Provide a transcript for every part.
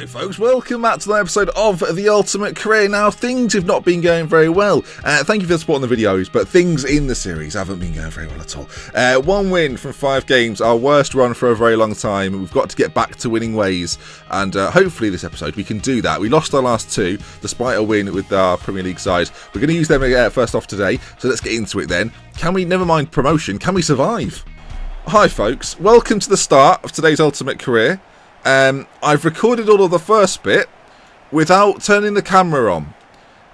Hello folks, welcome back to the episode of The Ultimate Career. Now, things have not been going very well. Thank you for supporting the videos, but things in the series haven't been going very well at all. 1 win from 5 games, our worst run for a very long time. We've got to get back to winning ways, and hopefully this episode we can do that. We lost our last 2, despite a win with our Premier League side. We're going to use them first off today, so let's get into it then. Can we, never mind promotion, can we survive? Hi folks, welcome to the start of today's Ultimate Career. I've recorded all of the first bit without turning the camera on.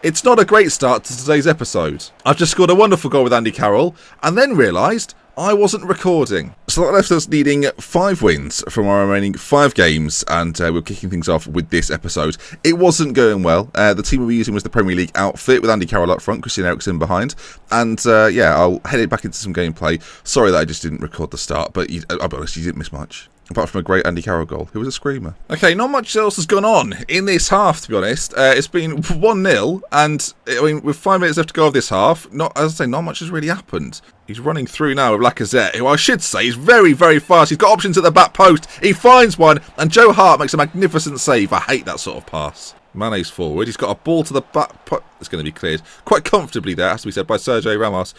It's not a great start to today's episode. I've just scored a wonderful goal with Andy Carroll and then realised I wasn't recording. So that left us needing 5 wins from our remaining 5 games, and we're kicking things off with this episode. It wasn't going well. The team we were using was the Premier League outfit with Andy Carroll up front, Christian Eriksen behind, and yeah, I'll head it back into some gameplay. Sorry that I just didn't record the start, but I'll be honest, you didn't miss much. Apart from a great Andy Carroll goal, who was a screamer. Okay, not much else has gone on in this half, to be honest. It's been 1-0, and I mean, with 5 minutes left to go of this half, as I say, not much has really happened. He's running through now with Lacazette, who I should say is very, very fast. He's got options at the back post. He finds one, and Joe Hart makes a magnificent save. I hate that sort of pass. Mane's forward. He's got a ball to the back. It's going to be cleared quite comfortably there, has to be said, by Sergio Ramos.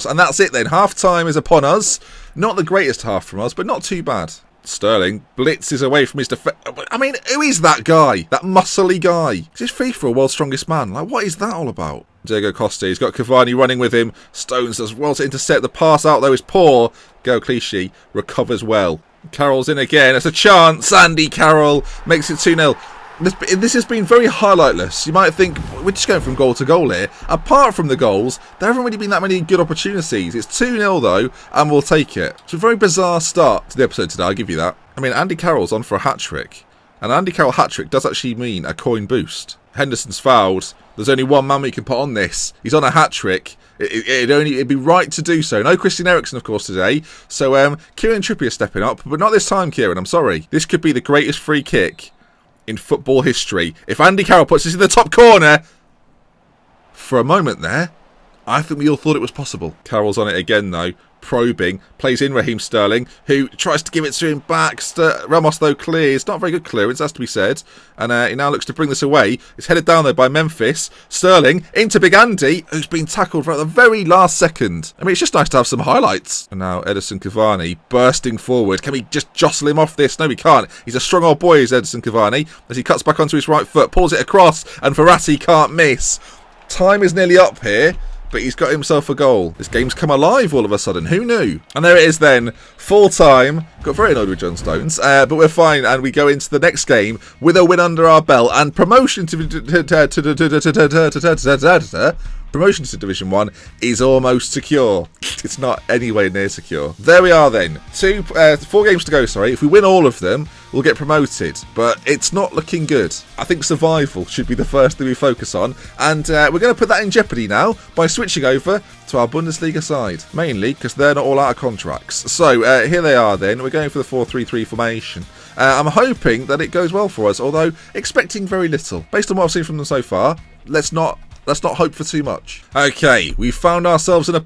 And that's it then. Half time is upon us. Not the greatest half from us, but not too bad. Sterling blitzes away from his defence. I mean, who is that guy? That muscly guy? Is this FIFA or World's Strongest Man? Like, what is that all about? Diego Costa, he's got Cavani running with him. Stones does well to intercept. The pass out, though, is poor. Go Clichy recovers well. Carroll's in again. It's a chance. Andy Carroll makes it 2-0. This has been very highlightless. You might think, we're just going from goal to goal here. Apart from the goals, there haven't really been that many good opportunities. It's 2-0 though, and we'll take it. It's a very bizarre start to the episode today, I'll give you that. I mean, Andy Carroll's on for a hat-trick. And an Andy Carroll hat-trick does actually mean a coin boost. Henderson's fouled. There's only one man we can put on this. He's on a hat-trick. It'd be right to do so. No Christian Eriksen, of course, today. So Kieran Trippier stepping up, but not this time, Kieran. I'm sorry. This could be the greatest free kick in football history. If Andy Carroll puts this in the top corner, for a moment there, I think we all thought it was possible. Carroll's on it again though, probing, plays in Raheem Sterling, who tries to give it to him back. Ramos though clears, not very good clearance, has to be said, and he now looks to bring this away. It's headed down though by Memphis. Sterling into Big Andy, who's been tackled right at the very last second. I mean, it's just nice to have some highlights. And now Edison Cavani bursting forward. Can we just jostle him off this? No, we can't. He's a strong old boy, is Edison Cavani, as he cuts back onto his right foot, pulls it across, and Verratti can't miss. Time is nearly up here, but he's got himself a goal. This game's come alive all of a sudden. Who knew? And there it is then. Full time. Got very annoyed with John Stones. But we're fine. And we go into the next game with a win under our belt. And promotion to Division 1 is almost secure. It's not anywhere near secure. There we are then. 4 games to go, sorry. If we win all of them, we'll get promoted. But it's not looking good. I think survival should be the first thing we focus on. And we're going to put that in jeopardy now by switching over to our Bundesliga side. Mainly because they're not all out of contracts. So here they are then. We're going for the 4-3-3 formation. I'm hoping that it goes well for us, although expecting very little. Based on what I've seen from them so far, let's not hope for too much. Okay, we found ourselves in a...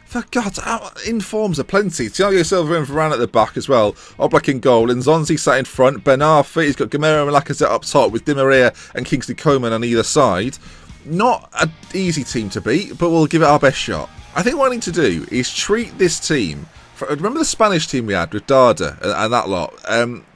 For God, informs are plenty. Thiago Silva and Varane at the back as well. Oblak in goal. Nzonzi sat in front. Ben Arfa, he's got Gamero and Lacazette up top with Di Maria and Kingsley Coman on either side. Not an easy team to beat, but we'll give it our best shot. I think what I need to do is treat this team... Remember the Spanish team we had with Dada and that lot?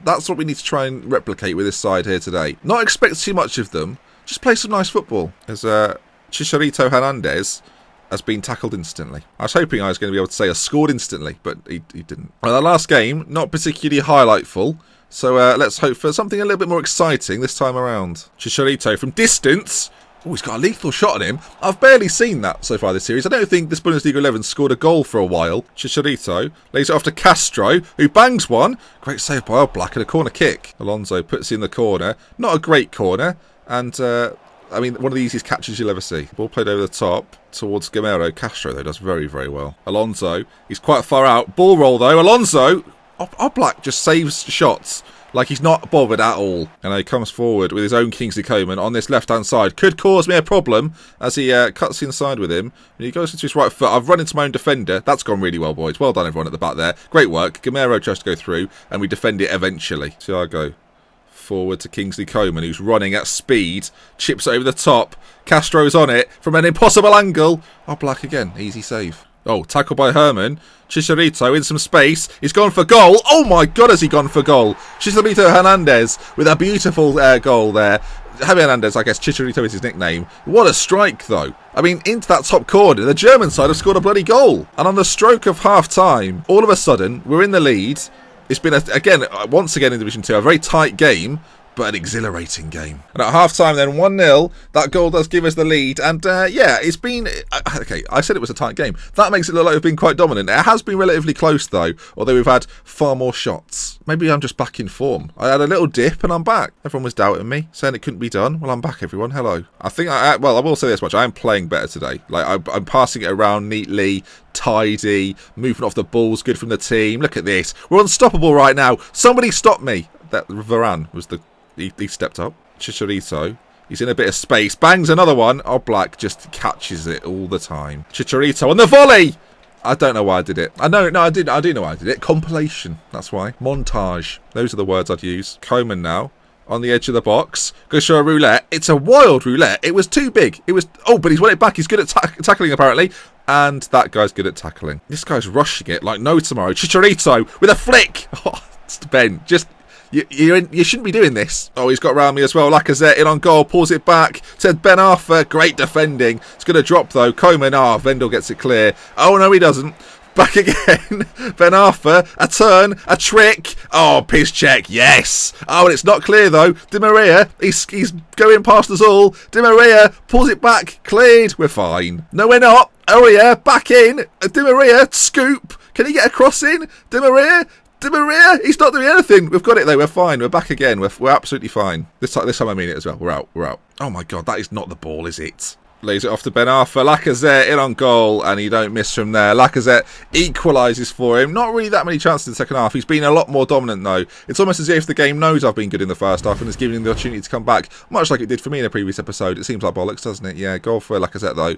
That's what we need to try and replicate with this side here today. Not expect too much of them. Just play some nice football. As Chicharito Hernandez has been tackled instantly. I was hoping I was going to be able to say I scored instantly, but he didn't. Well, the last game, not particularly highlightful. So let's hope for something a little bit more exciting this time around. Chicharito from distance. Oh, he's got a lethal shot on him. I've barely seen that so far this series. I don't think this Bundesliga 11 scored a goal for a while. Chicharito lays it off to Castro, who bangs one. Great save by Oblak and a corner kick. Alonso puts it in the corner. Not a great corner. And, I mean, one of the easiest catches you'll ever see. Ball played over the top towards Gamero. Castro, though, does very, very well. Alonso, he's quite far out. Ball roll, though. Alonso, Oblak just saves shots like he's not bothered at all. And he comes forward with his own Kingsley Coman on this left-hand side. Could cause me a problem as he cuts inside with him. And he goes into his right foot. I've run into my own defender. That's gone really well, boys. Well done, everyone at the back there. Great work. Gamero tries to go through, and we defend it eventually. Thiago Forward to Kingsley Coman, who's running at speed. Chips over the top. Castro's on it from an impossible angle. Oh, Black again. Easy save. Oh, tackle by Herman. Chicharito in some space. He's gone for goal. Oh my God, has he gone for goal? Chicharito Hernandez with a beautiful goal there. Javi Hernandez, I guess Chicharito is his nickname. What a strike, though. I mean, into that top corner. The German side have scored a bloody goal. And on the stroke of half-time, all of a sudden, we're in the lead. It's been, once again in Division 2, a very tight game, but an exhilarating game. And at half-time then, 1-0. That goal does give us the lead. And, yeah, it's been... Okay, I said it was a tight game. That makes it look like we've been quite dominant. It has been relatively close, though, although we've had far more shots. Maybe I'm just back in form. I had a little dip and I'm back. Everyone was doubting me, saying it couldn't be done. Well, I'm back, everyone. Hello. I think, I will say this much. I am playing better today. Like, I'm passing it around neatly, tidy, moving off the balls, good from the team. Look at this. We're unstoppable right now. Somebody stop me. That Varane was the... He stepped up. Chicharito. He's in a bit of space. Bangs another one. Oh, Black just catches it all the time. Chicharito on the volley. I don't know why I did it. I do know why I did it. Compilation. That's why. Montage. Those are the words I'd use. Coman now. On the edge of the box. Goes for a roulette. It's a wild roulette. It was too big. It was... Oh, but he's won it back. He's good at tackling, apparently. And that guy's good at tackling. This guy's rushing it like no tomorrow. Chicharito with a flick. Oh, Ben, just... You shouldn't be doing this. Oh, he's got around me as well. Lacazette in on goal, pulls it back. Said Ben Arthur, great defending. It's going to drop though. Coman, Vendel gets it clear. Oh, no, he doesn't. Back again. Ben Arthur, a turn, a trick. Oh, piss check, yes. Oh, and it's not clear though. Di Maria, he's going past us all. Di Maria pulls it back, cleared. We're fine. No, we're not. Oh yeah, back in. Di Maria, scoop. Can he get a cross in? Di Maria, he's not doing anything. We've got it though. We're fine. We're back again. We're absolutely fine. This time I mean it as well. We're out. Oh my God, that is not the ball, is it? Lays it off to Ben Arthur. Lacazette in on goal, and he don't miss from there. Lacazette equalises for him. Not really that many chances in the second half. He's been a lot more dominant though. It's almost as if the game knows I've been good in the first half and is giving him the opportunity to come back, much like it did for me in a previous episode. It seems like bollocks, doesn't it? Yeah, goal for Lacazette though.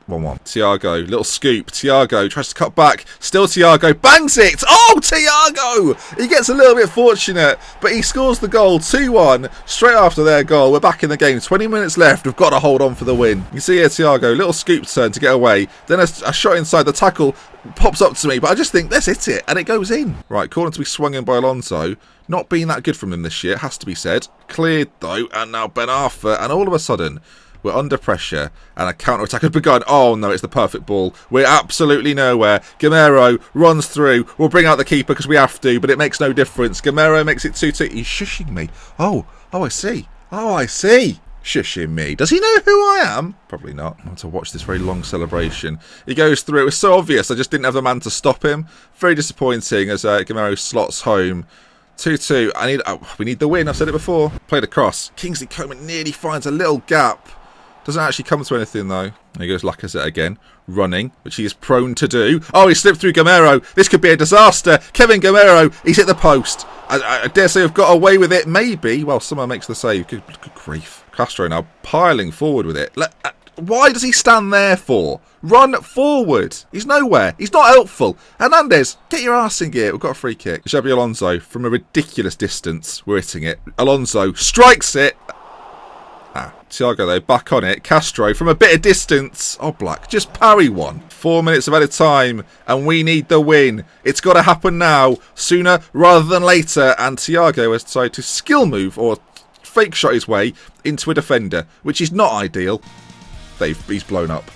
1-1. Thiago, little scoop. Thiago tries to cut back. Still Thiago. Bangs it! Oh, Thiago! He gets a little bit fortunate, but he scores the goal. 2-1. Straight after their goal. We're back in the game. 20 minutes left. We've got to hold on for the win. You can see here Thiago. Little scoop turn to get away. Then a shot inside. The tackle pops up to me, but I just think, let's hit it. And it goes in. Right, corner to be swung in by Alonso. Not being that good from him this year, has to be said. Cleared, though. And now Ben Arthur. And all of a sudden... We're under pressure, and a counter-attack has begun. Oh, no, it's the perfect ball. We're absolutely nowhere. Gamero runs through. We'll bring out the keeper because we have to, but it makes no difference. Gamero makes it 2-2. He's shushing me. Oh, I see. Shushing me. Does he know who I am? Probably not. I want to watch this very long celebration. He goes through. It was so obvious. I just didn't have the man to stop him. Very disappointing as Gamero slots home. 2-2. We need the win. I've said it before. Played across. Kingsley Coman nearly finds a little gap. Doesn't actually come to anything, though. There goes Lacazette again. Running, which he is prone to do. Oh, he slipped through Gamero. This could be a disaster. Kevin Gamero, he's hit the post. I dare say we've got away with it. Maybe. Well, someone makes the save. Good grief. Castro now piling forward with it. Why does he stand there for? Run forward. He's nowhere. He's not helpful. Hernandez, get your arse in gear. We've got a free kick. Xabi Alonso, from a ridiculous distance. We're hitting it. Alonso strikes it. Thiago though, back on it. Castro from a bit of distance. Oh, Black, just parry one. 4 minutes of added time, and we need the win. It's got to happen now, sooner rather than later. And Thiago has decided to skill move or fake shot his way into a defender, which is not ideal. He's blown up.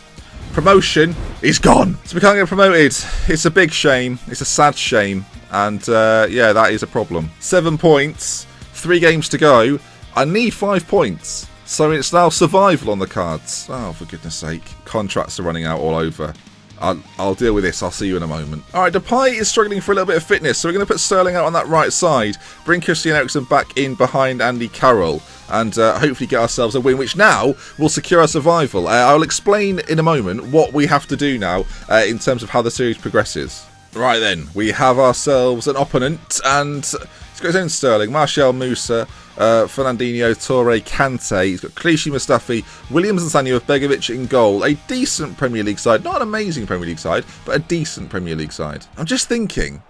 Promotion is gone. So we can't get promoted. It's a big shame. It's a sad shame. And yeah, that is a problem. 7 points, 3 games to go. I need 5 points. So it's now survival on the cards. Oh, for goodness sake. Contracts are running out all over. I'll deal with this. I'll see you in a moment. All right, Depay is struggling for a little bit of fitness, so we're going to put Sterling out on that right side, bring Christian Eriksen back in behind Andy Carroll, and hopefully get ourselves a win, which now will secure our survival. I'll explain in a moment what we have to do now in terms of how the series progresses. Right then, we have ourselves an opponent, and he's got his own Sterling, Martial Musa, Fernandinho, Torre, Kante. He's got Clichy, Mustafi, Williams and Sanyo with Begovic in goal. A decent Premier League side. Not an amazing Premier League side, but a decent Premier League side. I'm just thinking,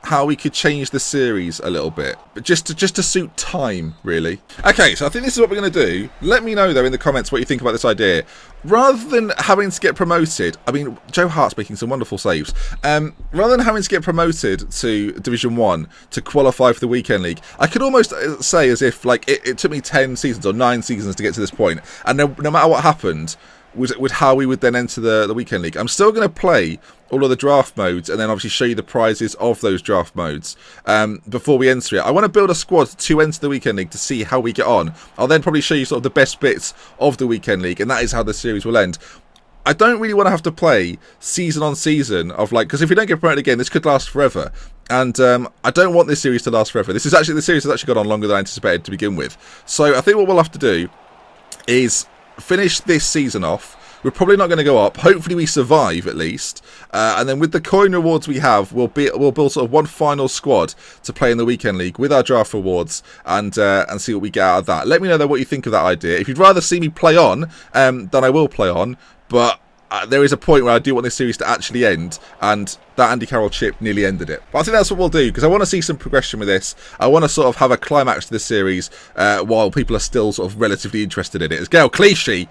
how we could change the series a little bit, but just to suit time, really. Okay, so I think this is what we're going to do. Let me know, though, in the comments what you think about this idea. Rather than having to get promoted, I mean, Joe Hart's making some wonderful saves. Rather than having to get promoted to Division 1 to qualify for the Weekend League, I could almost say as if, like, it took me 10 seasons or 9 seasons to get to this point, and no matter what happened, with how we would then enter the Weekend League. I'm still going to play all of the draft modes and then obviously show you the prizes of those draft modes before we enter it. I want to build a squad to enter the Weekend League to see how we get on. I'll then probably show you sort of the best bits of the Weekend League, and that is how the series will end. I don't really want to have to play season on season of, like, because if we don't get promoted again, this could last forever. And I don't want this series to last forever. The series has actually gone on longer than I anticipated to begin with. So I think what we'll have to do is finish this season off. We're probably not going to go up. Hopefully we survive at least. And then with the coin rewards we have, we'll build sort of one final squad to play in the Weekend League with our draft rewards and see what we get out of that. Let me know, though, what you think of that idea. If you'd rather see me play on, then I will play on. But there is a point where I do want this series to actually end, and that Andy Carroll chip nearly ended it. But I think that's what we'll do, because I want to see some progression with this. I want to sort of have a climax to this series while people are still sort of relatively interested in it. As Gael Clichy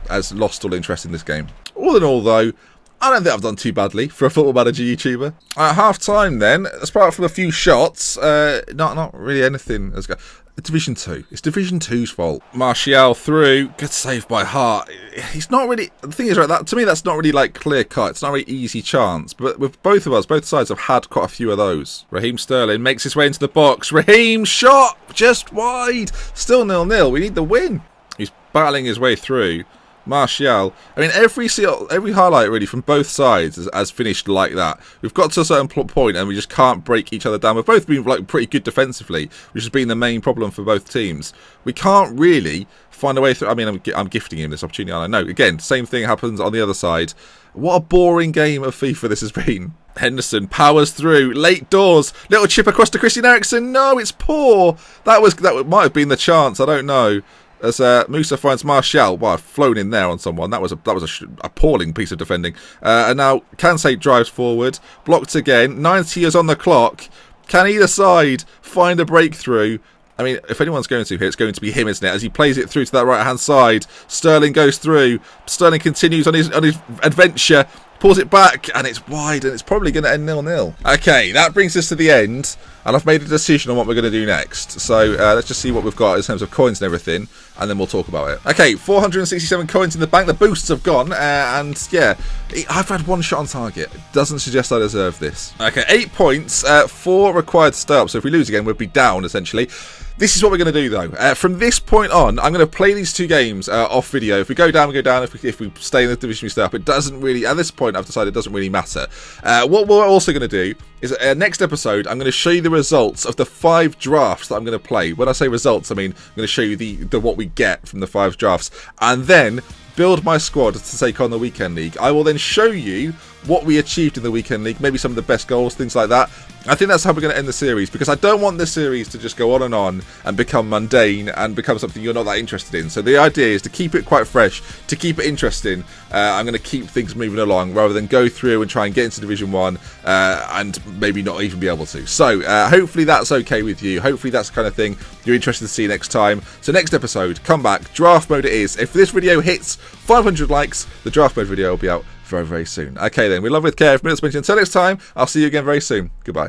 has lost all interest in this game. All in all, though, I don't think I've done too badly for a Football Manager YouTuber. At half-time, then, apart from a few shots, not really anything. Division 2. It's Division 2's fault. Martial through. Good save by Hart. He's not really... The thing is, right, that to me, that's not really, like, clear-cut. It's not a really easy chance. But with both of us, both sides have had quite a few of those. Raheem Sterling makes his way into the box. Raheem shot! Just wide. Still 0-0. We need the win. He's battling his way through. Martial. I mean, every highlight really from both sides has finished like that. We've got to a certain point and we just can't break each other down. We've both been like pretty good defensively, which has been the main problem for both teams. We can't really find a way through. I mean, I'm gifting him this opportunity, and I know. Again, same thing happens on the other side. What a boring game of FIFA this has been. Henderson powers through, late doors, little chip across to Christian Eriksen. No, it's poor. That might have been the chance. I don't know. As Musa finds Martial, well, I've flown in there on someone. That was a appalling piece of defending. And now Kansé drives forward, blocked again. 90 is on the clock. Can either side find a breakthrough? I mean, if anyone's going to here, it's going to be him, isn't it? As he plays it through to that right-hand side, Sterling goes through. Sterling continues on his adventure. Pulls it back, and it's wide, and it's probably going to end 0-0. Okay, that brings us to the end, and I've made a decision on what we're going to do next. So let's just see what we've got in terms of coins and everything, and then we'll talk about it. Okay, 467 coins in the bank. The boosts have gone, and yeah, I've had one shot on target. It doesn't suggest I deserve this. Okay, 8 points, 4 required to stay up, so if we lose again, we'll be down, essentially. This is what we're going to do, though. From this point on, I'm going to play these 2 games off video. If we go down, we go down. If we stay in the division, we stay up. It doesn't really, at this point, I've decided it doesn't really matter. What we're also going to do is, next episode, I'm going to show you the results of the 5 drafts that I'm going to play. When I say results, I mean I'm going to show you the what we get from the 5 drafts. And then build my squad to take on the Weekend League. I will then show you what we achieved in the Weekend League, maybe some of the best goals, things like that. I think that's how we're going to end the series, because I don't want this series to just go on and become mundane and become something you're not that interested in. So the idea is to keep it quite fresh, to keep it interesting. I'm going to keep things moving along rather than go through and try and get into Division 1 and maybe not even be able to. So hopefully that's okay with you. Hopefully that's the kind of thing you're interested to see next time. So next episode, come back, draft mode it is. If this video hits 500 likes, the draft mode video will be out very, very soon. Okay then, we love with care. Minutes. Until next time, I'll see you again very soon. Goodbye.